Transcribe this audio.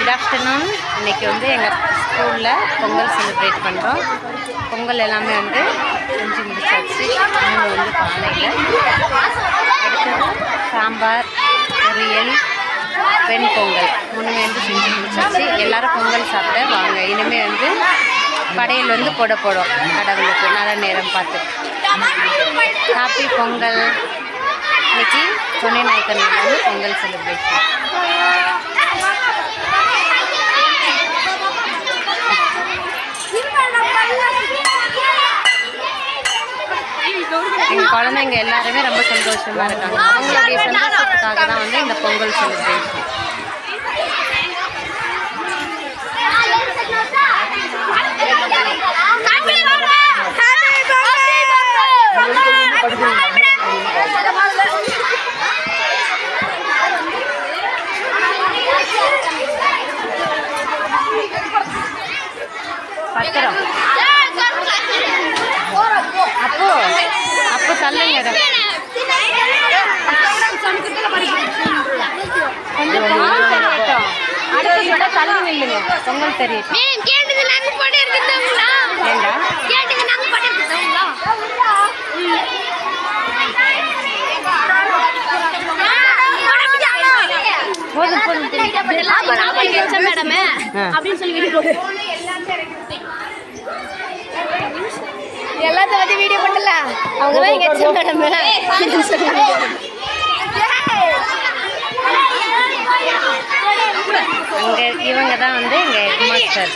Good afternoon. இன்றைக்கி வந்து எங்கள் ஸ்கூலில் பொங்கல் செலிப்ரேட் பண்ணுறோம். பொங்கல் எல்லாமே வந்து செஞ்சு முடிச்சாச்சு. இன்னும் வந்து பானையில் அடுத்தது சாம்பார், பொரியல், வெண் பொங்கல் மூணுமே வந்து செஞ்சு முடிச்சாச்சு. எல்லோரும் பொங்கல் சாப்பிட வாங்க. இனிமேல் வந்து படையல் வந்து போடும் கடவுளுக்கு நல்ல நேரம் பார்த்து. ஹாப்பி பொங்கல். இன்னைக்கு சொன்ன நாயக்கனில் வந்து பொங்கல் செலிப்ரேஷன். எங்கள் குழந்தைங்க எல்லாருமே ரொம்ப சந்தோஷமாக இருக்காங்க. அவங்களுடைய சந்தோஷத்துக்காக தான் வந்து இந்த பொங்கல் செலிப்ரேஷன். பத்திரம் அப்போ தள்ளுங்க. கொஞ்சம் அடுத்த தள்ளி நில்லுங்க. பொங்கல் தெரியும். எல்லாத்தையும் பத்தி வீடியோ பண்ணல. அவங்க தான் எங்க ஹெச்எம் மேடம். அங்கே இவங்க தான் வந்து எங்கள் ஹெட் மாஸ்டர்.